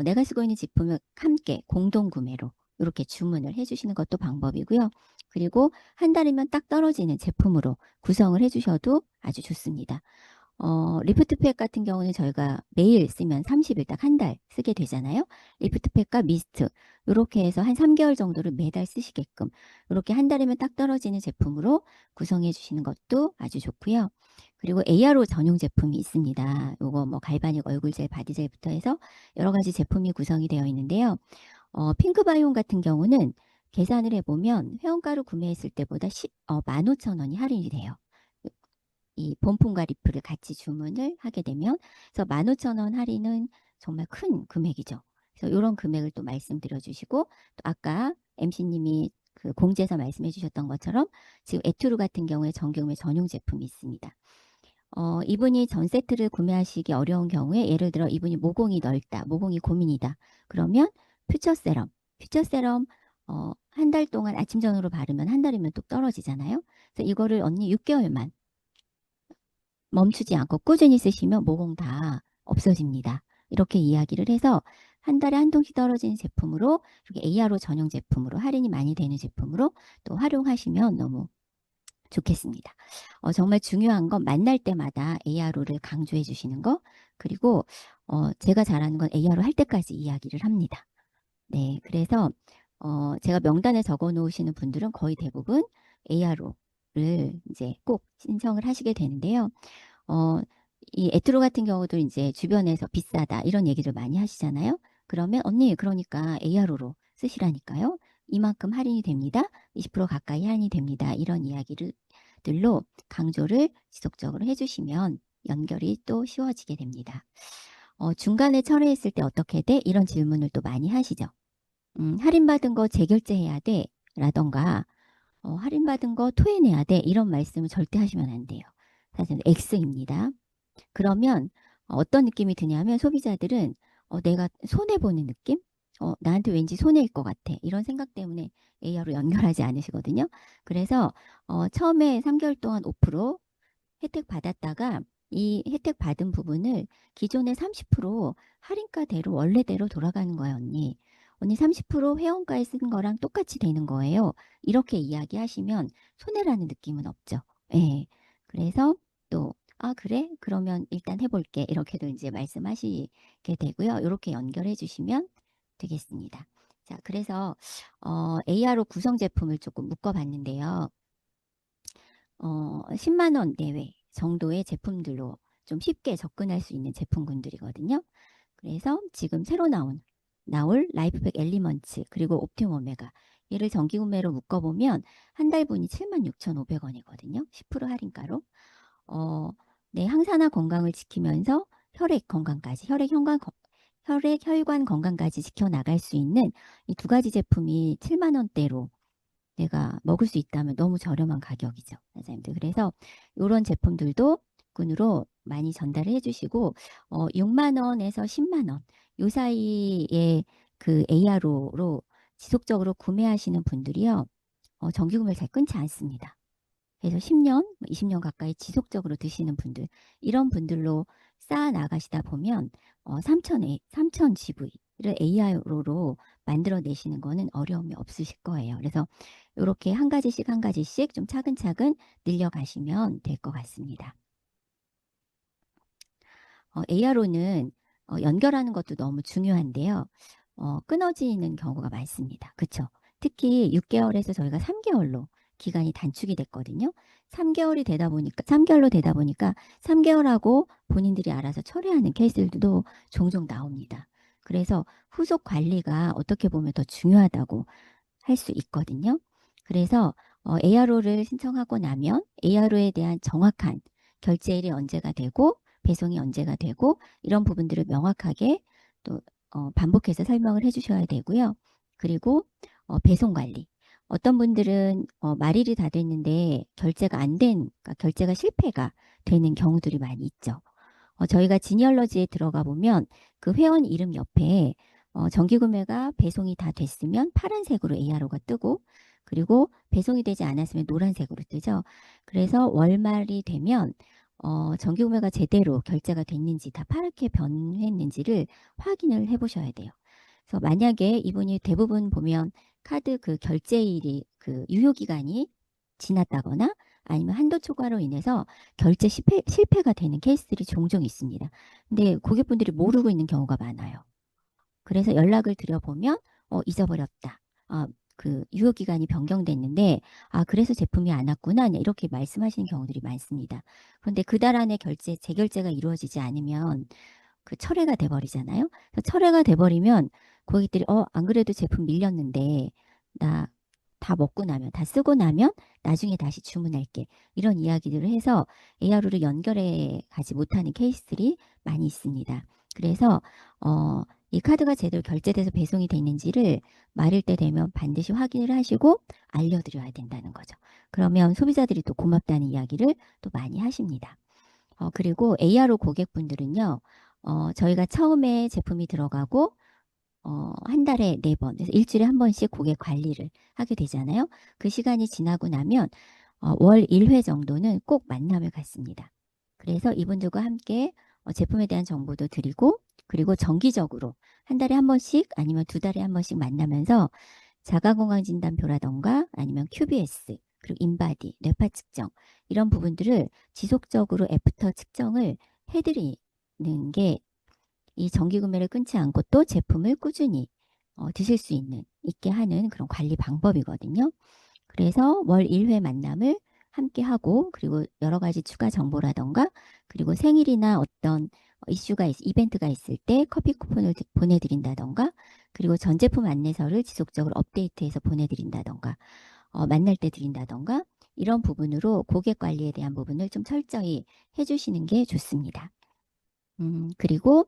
내가 쓰고 있는 제품을 함께 공동 구매로 이렇게 주문을 해주시는 것도 방법이고요. 그리고 한 달이면 딱 떨어지는 제품으로 구성을 해주셔도 아주 좋습니다. 리프트팩 같은 경우는 저희가 매일 쓰면 30일 딱 한 달 쓰게 되잖아요. 리프트팩과 미스트 이렇게 해서 한 3개월 정도를 매달 쓰시게끔 이렇게 한 달이면 딱 떨어지는 제품으로 구성해 주시는 것도 아주 좋고요. 그리고 ARO 전용 제품이 있습니다. 요거 뭐 갈바닉 얼굴젤, 바디젤부터 해서 여러 가지 제품이 구성이 되어 있는데요. 핑크바이옴 같은 경우는 계산을 해보면 회원가로 구매했을 때보다 15,000원이 할인이 돼요. 이 본품과 리프를 같이 주문을 하게 되면 그래서 15,000원 할인은 정말 큰 금액이죠. 그래서 이런 금액을 또 말씀드려 주시고 또 아까 MC님이 그 공지에서 말씀해 주셨던 것처럼 지금 에투르 같은 경우에 정기구매 전용 제품이 있습니다. 이분이 전 세트를 구매하시기 어려운 경우에 예를 들어 이분이 모공이 넓다, 모공이 고민이다. 그러면 퓨처세럼 한 달 동안 아침 저녁으로 바르면 한 달이면 또 떨어지잖아요. 그래서 이거를 언니 6개월만 멈추지 않고 꾸준히 쓰시면 모공 다 없어집니다. 이렇게 이야기를 해서 한 달에 한 통씩 떨어지는 제품으로 이렇게 ARO 전용 제품으로 할인이 많이 되는 제품으로 또 활용하시면 너무 좋겠습니다. 정말 중요한 건 만날 때마다 ARO를 강조해 주시는 거 그리고 제가 잘하는 건 ARO 할 때까지 이야기를 합니다. 네, 그래서 제가 명단에 적어 놓으시는 분들은 거의 대부분 ARO를 이제 꼭 신청을 하시게 되는데요. 이 에트로 같은 경우도 이제 주변에서 비싸다 이런 얘기를 많이 하시잖아요. 그러면 언니 그러니까 ARO로 쓰시라니까요. 이만큼 할인이 됩니다. 20% 가까이 할인이 됩니다. 이런 이야기들로 강조를 지속적으로 해주시면 연결이 또 쉬워지게 됩니다. 중간에 철회했을 때 어떻게 돼? 이런 질문을 또 많이 하시죠. 할인받은 거 재결제해야 돼? 라던가 할인받은 거 토해내야 돼? 이런 말씀을 절대 하시면 안 돼요. 사실 X입니다. 그러면 어떤 느낌이 드냐면 소비자들은 내가 손해보는 느낌? 나한테 왠지 손해일 것 같아. 이런 생각 때문에 AR로 연결하지 않으시거든요. 그래서 처음에 3개월 동안 5% 혜택 받았다가 이 혜택 받은 부분을 기존의 30% 할인가대로 원래대로 돌아가는 거예요, 언니. 언니 30% 회원가에 쓴 거랑 똑같이 되는 거예요. 이렇게 이야기하시면 손해라는 느낌은 없죠. 예. 그래서 또 그래? 그러면 일단 해볼게. 이렇게도 이제 말씀하시게 되고요. 이렇게 연결해 주시면 되겠습니다. 자, 그래서 ARO 구성 제품을 조금 묶어봤는데요. 10만 원 내외 정도의 제품들로 좀 쉽게 접근할 수 있는 제품군들이거든요. 그래서 지금 새로 나올 라이프팩 엘리먼츠 그리고 옵티움 오메가 얘를 정기 구매로 묶어보면 한 달분이 76,500원이거든요. 10% 할인가로. 네, 항산화 건강을 지키면서 혈액 건강까지, 혈관 건강까지 지켜나갈 수 있는 이 2가지 제품이 7만 원대로 내가 먹을 수 있다면 너무 저렴한 가격이죠. 사장님들. 그래서 이런 제품들도 꾼으로 많이 전달을 해주시고 6만 원에서 10만 원 요 사이에 그 ARO로 지속적으로 구매하시는 분들이요. 정기 구매를 잘 끊지 않습니다. 그래서 10년, 20년 가까이 지속적으로 드시는 분들, 이런 분들로 쌓아 나가시다 보면 3,000 GV를 ARO로 만들어내시는 거는 어려움이 없으실 거예요. 그래서 이렇게 한 가지씩 좀 차근차근 늘려가시면 될 것 같습니다. ARO는 연결하는 것도 너무 중요한데요. 끊어지는 경우가 많습니다. 그쵸? 특히 6개월에서 저희가 3개월로 기간이 단축이 됐거든요. 3개월이 되다 보니까, 3개월로 되다 보니까 3개월하고 본인들이 알아서 처리하는 케이스들도 종종 나옵니다. 그래서 후속 관리가 어떻게 보면 더 중요하다고 할 수 있거든요. 그래서 ARO를 신청하고 나면 ARO에 대한 정확한 결제일이 언제가 되고 배송이 언제가 되고 이런 부분들을 명확하게 또 반복해서 설명을 해주셔야 되고요. 그리고 배송 관리. 어떤 분들은 말일이 다 됐는데 결제가 안 된, 그러니까 결제가 실패가 되는 경우들이 많이 있죠. 저희가 지니얼러지에 들어가 보면 그 회원 이름 옆에 정기구매가 배송이 다 됐으면 파란색으로 ARO가 뜨고 그리고 배송이 되지 않았으면 노란색으로 뜨죠. 그래서 월말이 되면 정기구매가 제대로 결제가 됐는지 다 파랗게 변했는지를 확인을 해보셔야 돼요. 그래서 만약에 이분이 대부분 보면 카드 그 결제일이 그 유효기간이 지났다거나 아니면 한도 초과로 인해서 결제 실패가 되는 케이스들이 종종 있습니다. 근데 고객분들이 모르고 있는 경우가 많아요. 그래서 연락을 드려보면 잊어버렸다. 그 유효기간이 변경됐는데 그래서 제품이 안 왔구나 이렇게 말씀하시는 경우들이 많습니다. 그런데 그 달 안에 재결제가 이루어지지 않으면 그 철회가 돼버리잖아요. 그래서 철회가 돼버리면 고객들이 안 그래도 제품 밀렸는데 나 다 먹고 나면 다 쓰고 나면 나중에 다시 주문할게 이런 이야기들을 해서 ARO를 연결해 가지 못하는 케이스들이 많이 있습니다. 그래서 이 카드가 제대로 결제돼서 배송이 됐는지를 말일 때 되면 반드시 확인을 하시고 알려드려야 된다는 거죠. 그러면 소비자들이 또 고맙다는 이야기를 또 많이 하십니다. 그리고 ARO 고객분들은요, 저희가 처음에 제품이 들어가고 한 달에 4번, 그래서 일주일에 한 번씩 고객 관리를 하게 되잖아요. 그 시간이 지나고 나면 월 1회 정도는 꼭 만남을 갖습니다. 그래서 이분들과 함께 제품에 대한 정보도 드리고 그리고 정기적으로 한 달에 한 번씩 아니면 2달에 한 번씩 만나면서 자가건강진단표라던가 아니면 QBS 그리고 인바디, 뇌파 측정 이런 부분들을 지속적으로 애프터 측정을 해드리는 게 이 정기구매를 끊지 않고 또 제품을 꾸준히 드실 수 있게 하는 그런 관리 방법이거든요. 그래서 월 1회 만남을 함께 하고 그리고 여러 가지 추가 정보라던가 그리고 생일이나 어떤 이벤트가 있을 때 커피 쿠폰을 보내드린다던가 그리고 전 제품 안내서를 지속적으로 업데이트해서 보내드린다던가 만날 때 드린다던가 이런 부분으로 고객 관리에 대한 부분을 좀 철저히 해주시는 게 좋습니다. 그리고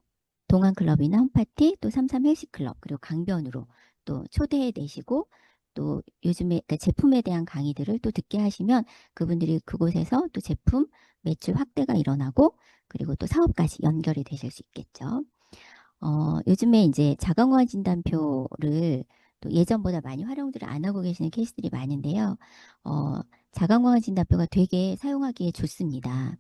동안클럽이나 홈파티 또 33 헬스클럽 그리고 강변으로 또 초대해 내시고 또 요즘에 그러니까 제품에 대한 강의들을 또 듣게 하시면 그분들이 그곳에서 또 제품 매출 확대가 일어나고 그리고 또 사업까지 연결이 되실 수 있겠죠. 요즘에 이제 자가건강 진단표를 또 예전보다 많이 활용들을 안 하고 계시는 케이스들이 많은데요. 자가건강 진단표가 되게 사용하기에 좋습니다.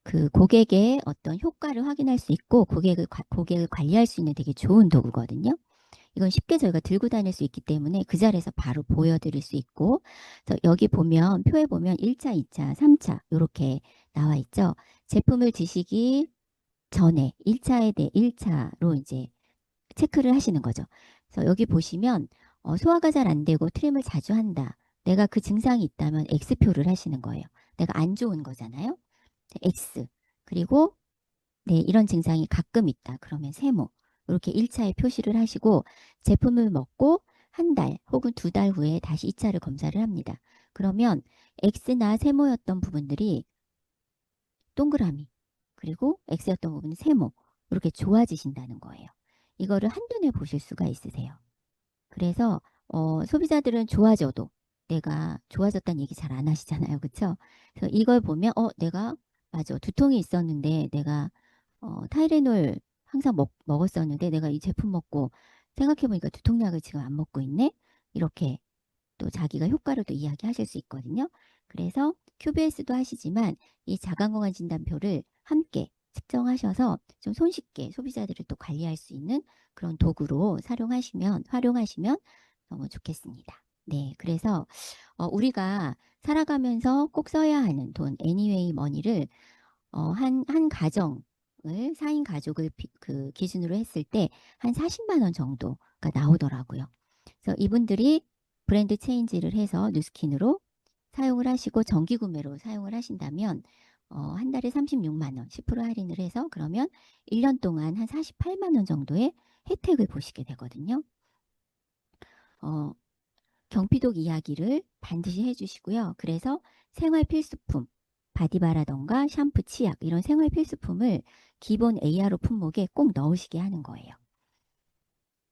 그 고객의 어떤 효과를 확인할 수 있고 고객을 관리할 수 있는 되게 좋은 도구거든요. 이건 쉽게 저희가 들고 다닐 수 있기 때문에 그 자리에서 바로 보여드릴 수 있고 그래서 여기 보면 표에 보면 1차, 2차, 3차 이렇게 나와 있죠. 제품을 드시기 전에 1차로 이제 체크를 하시는 거죠. 그래서 여기 보시면 소화가 잘 안 되고 트림을 자주 한다. 내가 그 증상이 있다면 X표를 하시는 거예요. 내가 안 좋은 거잖아요. X. 그리고 네, 이런 증상이 가끔 있다. 그러면 세모. 이렇게 1차에 표시를 하시고 제품을 먹고 한 달 혹은 2달 후에 다시 2차를 검사를 합니다. 그러면 X나 세모였던 부분들이 동그라미 그리고 X였던 부분은 세모 이렇게 좋아지신다는 거예요. 이거를 한눈에 보실 수가 있으세요. 그래서 소비자들은 좋아져도 내가 좋아졌다는 얘기 잘 안 하시잖아요. 그렇죠? 그래서 이걸 보면 내가 맞아. 두통이 있었는데 내가 타이레놀 항상 먹었었는데 내가 이 제품 먹고 생각해보니까 두통약을 지금 안 먹고 있네? 이렇게 또 자기가 효과를 또 이야기하실 수 있거든요. 그래서 QBS도 하시지만 이 자가건강 진단표를 함께 측정하셔서 좀 손쉽게 소비자들을 또 관리할 수 있는 그런 도구로 활용하시면 너무 좋겠습니다. 네, 그래서 우리가 살아가면서 꼭 써야 하는 돈, 애니웨이 머니를 한 가정을 4인 가족을 그 기준으로 했을 때 한 40만 원 정도가 나오더라고요. 그래서 이분들이 브랜드 체인지를 해서 누스킨으로 사용을 하시고 정기 구매로 사용을 하신다면 한 달에 36만 원, 10% 할인을 해서 그러면 1년 동안 한 48만 원 정도의 혜택을 보시게 되거든요. 경피독 이야기를 반드시 해주시고요. 그래서 생활 필수품, 바디바라던가 샴푸, 치약 이런 생활 필수품을 기본 ARO 품목에 꼭 넣으시게 하는 거예요.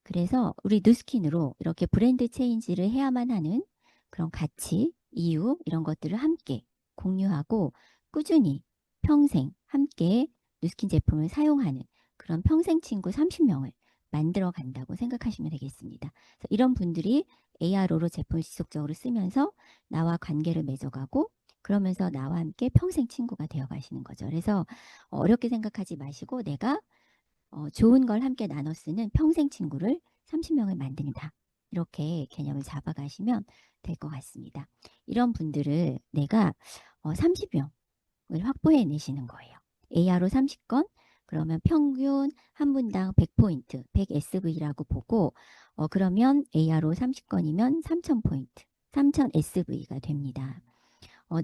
그래서 우리 누스킨으로 이렇게 브랜드 체인지를 해야만 하는 그런 가치, 이유 이런 것들을 함께 공유하고 꾸준히 평생 함께 누스킨 제품을 사용하는 그런 평생 친구 30명을 만들어 간다고 생각하시면 되겠습니다. 그래서 이런 분들이 ARO로 제품을 지속적으로 쓰면서 나와 관계를 맺어가고 그러면서 나와 함께 평생 친구가 되어 가시는 거죠. 그래서 어렵게 생각하지 마시고 내가 좋은 걸 함께 나눠 쓰는 평생 친구를 30명을 만든다. 이렇게 개념을 잡아가시면 될 것 같습니다. 이런 분들을 내가 30명을 확보해 내시는 거예요. ARO 30건 그러면 평균 한 분당 100포인트, 100SV라고 보고 그러면 ARO 30건이면 3000포인트, 3000SV가 됩니다.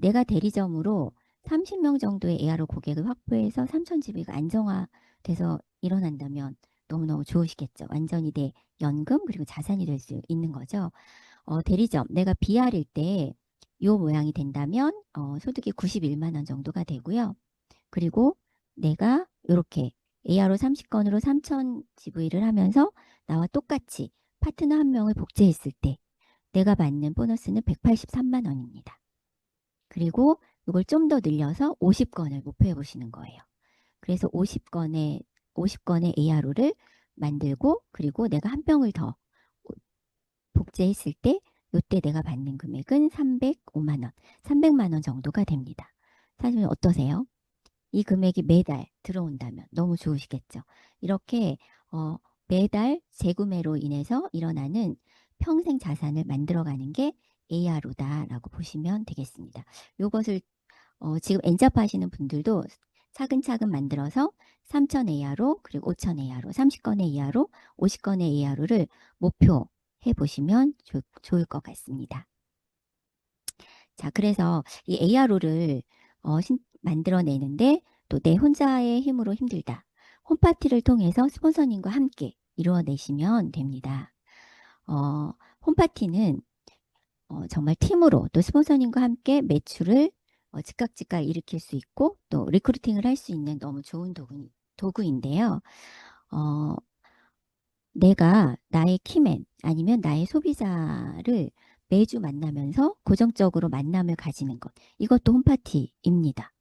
내가 대리점으로 30명 정도의 ARO 고객을 확보해서 3000GV가 안정화돼서 일어난다면 너무너무 좋으시겠죠. 완전히 내 연금 그리고 자산이 될 수 있는 거죠. 대리점 내가 BR일 때 이 모양이 된다면 소득이 91만 원 정도가 되고요. 그리고 내가 이렇게 ARO 30건으로 3000GV를 하면서 나와 똑같이 파트너 한 명을 복제했을 때 내가 받는 보너스는 183만 원입니다. 그리고 이걸 좀 더 늘려서 50건을 목표해 보시는 거예요. 그래서 50건의 ARO를 만들고 그리고 내가 한 병을 더 복제했을 때 이때 내가 받는 금액은 305만 원, 300만 원 정도가 됩니다. 사실 어떠세요? 이 금액이 매달 들어온다면 너무 좋으시겠죠. 이렇게 매달 재구매로 인해서 일어나는 평생 자산을 만들어가는 게 ARO다라고 보시면 되겠습니다. 이것을 지금 엔잡 하시는 분들도 차근차근 만들어서 3,000 ARO 그리고 5,000 ARO, 30건의 ARO, 50건의 ARO를 목표해 보시면 좋을 것 같습니다. 자, 그래서 이 ARO를 만들어내는데 또 내 혼자의 힘으로 힘들다. 홈파티를 통해서 스폰서님과 함께 이루어내시면 됩니다. 홈파티는 정말 팀으로 또 스폰서님과 함께 매출을 즉각 일으킬 수 있고 또 리크루팅을 할 수 있는 너무 좋은 도구인데요. 내가 나의 키맨 아니면 나의 소비자를 매주 만나면서 고정적으로 만남을 가지는 것. 이것도 홈파티입니다.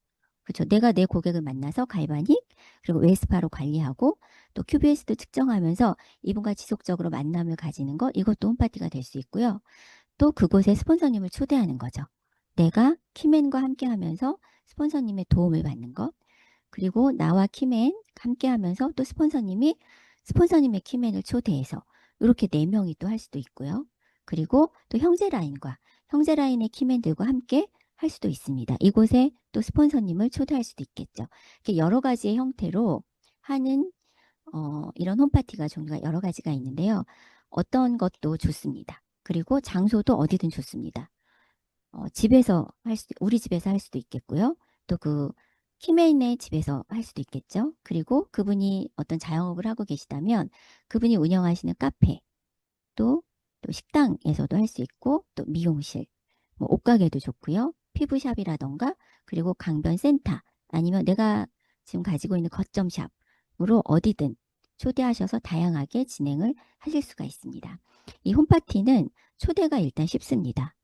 그렇죠. 내가 내 고객을 만나서 갈바닉 그리고 웨스파로 관리하고 또 QBS도 측정하면서 이분과 지속적으로 만남을 가지는 것. 이것도 홈파티가 될 수 있고요. 또 그곳에 스폰서님을 초대하는 거죠. 내가 키맨과 함께 하면서 스폰서님의 도움을 받는 것. 그리고 나와 키맨 함께 하면서 또 스폰서님의 키맨을 초대해서 이렇게 4명이 또 할 수도 있고요. 그리고 또 형제라인의 키맨들과 함께 할 수도 있습니다. 이곳에 또 스폰서님을 초대할 수도 있겠죠. 이렇게 여러 가지의 형태로 하는 이런 홈파티가 종류가 여러 가지가 있는데요. 어떤 것도 좋습니다. 그리고 장소도 어디든 좋습니다. 우리 집에서 할 수도 있겠고요. 또 그 키맨의 집에서 할 수도 있겠죠. 그리고 그분이 어떤 자영업을 하고 계시다면 그분이 운영하시는 카페, 또 식당에서도 할 수 있고 또 미용실, 뭐 옷가게도 좋고요. 피부샵이라던가 그리고 강변센터 아니면 내가 지금 가지고 있는 거점샵으로 어디든 초대하셔서 다양하게 진행을 하실 수가 있습니다. 이 홈파티는 초대가 일단 쉽습니다.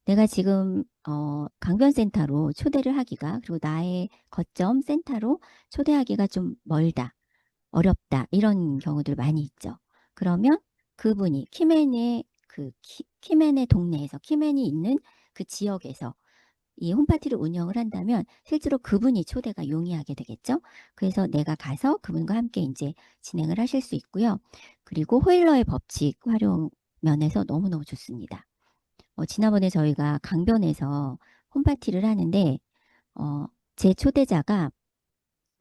내가 지금 강변센터로 초대를 하기가 그리고 나의 거점 센터로 초대하기가 좀 멀다, 어렵다 이런 경우들 많이 있죠. 그러면 그분이 키맨의 동네에서 키맨이 있는 그 지역에서 이 홈파티를 운영을 한다면 실제로 그분이 초대가 용이하게 되겠죠. 그래서 내가 가서 그분과 함께 이제 진행을 하실 수 있고요. 그리고 호일러의 법칙 활용 면에서 너무너무 좋습니다. 지난번에 저희가 강변에서 홈파티를 하는데 제 초대자가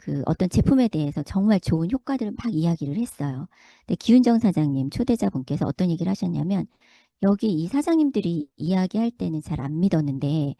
그 어떤 제품에 대해서 정말 좋은 효과들을 막 이야기를 했어요. 근데 기윤정 사장님 초대자분께서 어떤 얘기를 하셨냐면 여기 이 사장님들이 이야기할 때는 잘 안 믿었는데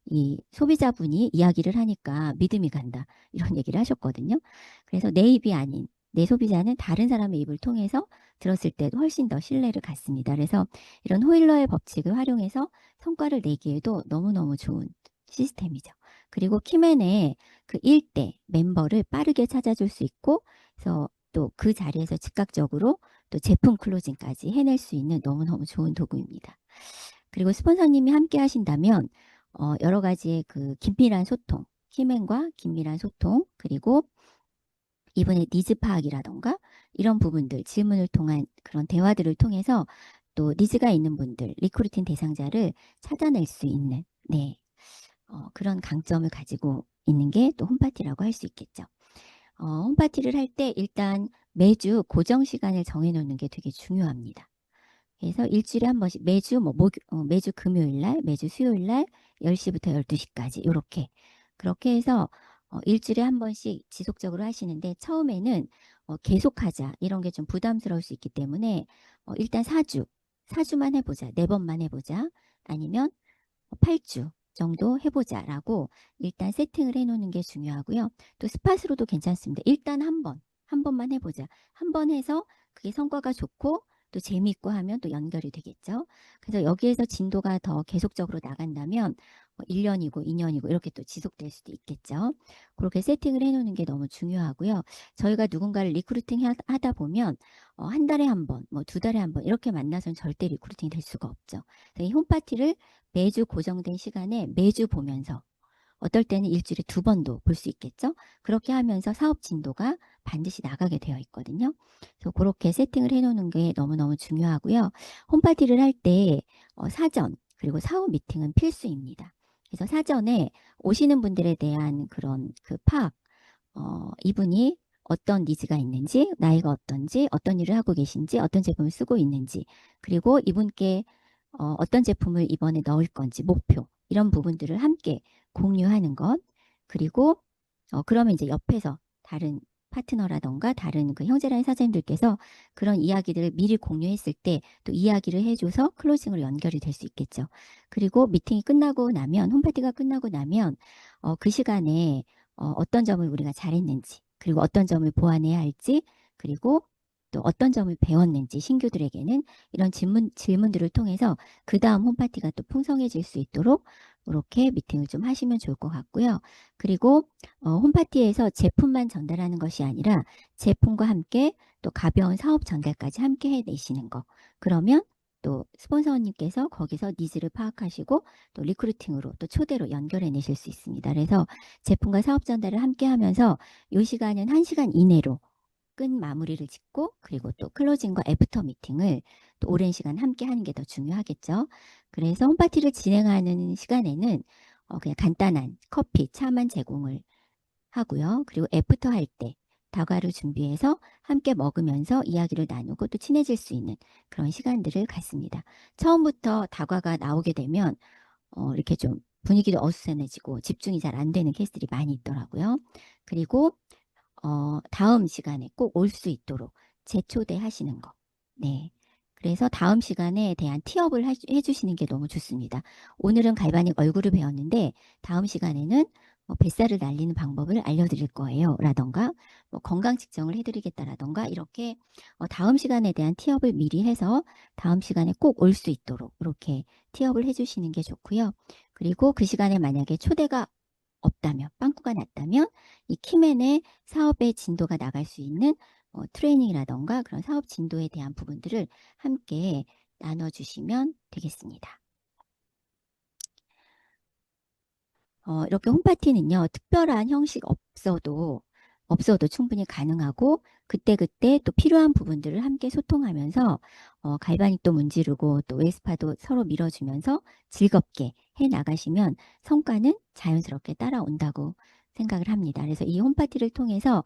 이 소비자분이 이야기를 하니까 믿음이 간다. 이런 얘기를 하셨거든요. 그래서 내 입이 아닌 내 소비자는 다른 사람의 입을 통해서 들었을 때도 훨씬 더 신뢰를 갖습니다. 그래서 이런 호일러의 법칙을 활용해서 성과를 내기에도 너무너무 좋은 시스템이죠. 그리고 키맨의 그 일대 멤버를 빠르게 찾아줄 수 있고 그래서 또 그 자리에서 즉각적으로 또 제품 클로징까지 해낼 수 있는 너무너무 좋은 도구입니다. 그리고 스폰서님이 함께 하신다면 여러 가지의 그 긴밀한 소통, 키맨과 긴밀한 소통, 그리고 이분의 니즈 파악이라던가 이런 부분들, 질문을 통한 그런 대화들을 통해서 또 니즈가 있는 분들, 리크루팅 대상자를 찾아낼 수 있는 그런 강점을 가지고 있는 게 또 홈파티라고 할 수 있겠죠. 홈파티를 할 때 일단 매주 고정 시간을 정해놓는 게 되게 중요합니다. 그래서 일주일에 한 번씩 매주 금요일 날, 매주 수요일 날 10시부터 12시까지 이렇게 그렇게 해서 일주일에 한 번씩 지속적으로 하시는데 처음에는 계속하자 이런 게 좀 부담스러울 수 있기 때문에 일단 4주만 해보자, 4번만 해보자 아니면 8주 정도 해보자라고 일단 세팅을 해놓는 게 중요하고요. 또 스팟으로도 괜찮습니다. 일단 한 번만 해보자. 한 번 해서 그게 성과가 좋고 또 재미있고 하면 또 연결이 되겠죠. 그래서 여기에서 진도가 더 계속적으로 나간다면 1년이고 2년이고 이렇게 또 지속될 수도 있겠죠. 그렇게 세팅을 해놓는 게 너무 중요하고요. 저희가 누군가를 리크루팅 하다 보면 한 달에 한 번, 뭐 2달에 한 번 이렇게 만나서는 절대 리크루팅이 될 수가 없죠. 이 홈파티를 매주 고정된 시간에 매주 보면서 어떨 때는 일주일에 2번도 볼 수 있겠죠. 그렇게 하면서 사업 진도가 반드시 나가게 되어 있거든요. 그래서 그렇게 세팅을 해놓는 게 너무너무 중요하고요. 홈파티를 할 때 사전 그리고 사후 미팅은 필수입니다. 그래서 사전에 오시는 분들에 대한 그런 그 파악, 이분이 어떤 니즈가 있는지, 나이가 어떤지, 어떤 일을 하고 계신지, 어떤 제품을 쓰고 있는지, 그리고 이분께 어떤 제품을 이번에 넣을 건지, 목표, 이런 부분들을 함께 공유하는 것. 그리고 그러면 이제 옆에서 다른 파트너라던가 다른 그 형제라인 사장님들께서 그런 이야기들을 미리 공유했을 때 또 이야기를 해줘서 클로징으로 연결이 될 수 있겠죠. 그리고 미팅이 끝나고 나면 홈파티가 끝나고 나면 그 시간에 어떤 점을 우리가 잘했는지 그리고 어떤 점을 보완해야 할지 그리고 또 어떤 점을 배웠는지 신규들에게는 이런 질문들을 통해서 그 다음 홈파티가 또 풍성해질 수 있도록 이렇게 미팅을 좀 하시면 좋을 것 같고요. 그리고 홈파티에서 제품만 전달하는 것이 아니라 제품과 함께 또 가벼운 사업 전달까지 함께 해내시는 거. 그러면 또 스폰서님께서 거기서 니즈를 파악하시고 또 리크루팅으로 또 초대로 연결해 내실 수 있습니다. 그래서 제품과 사업 전달을 함께 하면서 이 시간은 1시간 이내로 끝 마무리를 짓고 그리고 또 클로징과 애프터 미팅을 또 오랜 시간 함께 하는 게 더 중요하겠죠. 그래서 홈파티를 진행하는 시간에는 그냥 간단한 커피, 차만 제공을 하고요. 그리고 애프터 할 때 다과를 준비해서 함께 먹으면서 이야기를 나누고 또 친해질 수 있는 그런 시간들을 갖습니다. 처음부터 다과가 나오게 되면 이렇게 좀 분위기도 어수선해지고 집중이 잘 안 되는 케이스들이 많이 있더라고요. 그리고 다음 시간에 꼭 올 수 있도록 재초대하시는 거. 네. 그래서 다음 시간에 대한 티업을 해주시는 게 너무 좋습니다. 오늘은 갈바닉 얼굴을 배웠는데 다음 시간에는 뱃살을 날리는 방법을 알려드릴 거예요. 라던가 건강 측정을 해드리겠다라던가 이렇게 다음 시간에 대한 티업을 미리 해서 다음 시간에 꼭 올 수 있도록 이렇게 티업을 해주시는 게 좋고요. 그리고 그 시간에 만약에 초대가 없다면, 빵꾸가 났다면 이 키맨의 사업의 진도가 나갈 수 있는 트레이닝이라던가 그런 사업 진도에 대한 부분들을 함께 나눠주시면 되겠습니다. 이렇게 홈파티는요, 특별한 형식 없어도 충분히 가능하고 그때그때 또 필요한 부분들을 함께 소통하면서 갈바닉도 문지르고 또 웨스파도 서로 밀어주면서 즐겁게 해 나가시면 성과는 자연스럽게 따라온다고 생각을 합니다. 그래서 이 홈파티를 통해서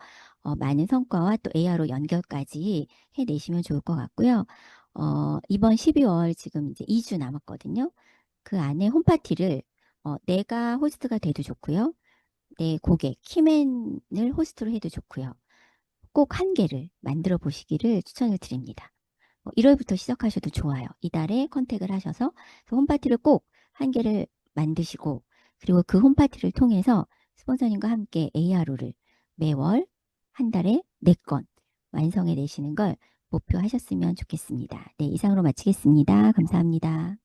많은 성과와 또 AR로 연결까지 해내시면 좋을 것 같고요. 이번 12월 지금 이제 2주 남았거든요. 그 안에 홈파티를 내가 호스트가 돼도 좋고요. 내 고객, 키맨을 호스트로 해도 좋고요. 꼭 한 개를 만들어 보시기를 추천을 드립니다. 1월부터 시작하셔도 좋아요. 이달에 컨택을 하셔서 홈파티를 꼭 한 개를 만드시고 그리고 그 홈파티를 통해서 스폰서님과 함께 ARO를 매월 한 달에 4건 완성해 내시는 걸 목표하셨으면 좋겠습니다. 네, 이상으로 마치겠습니다. 감사합니다.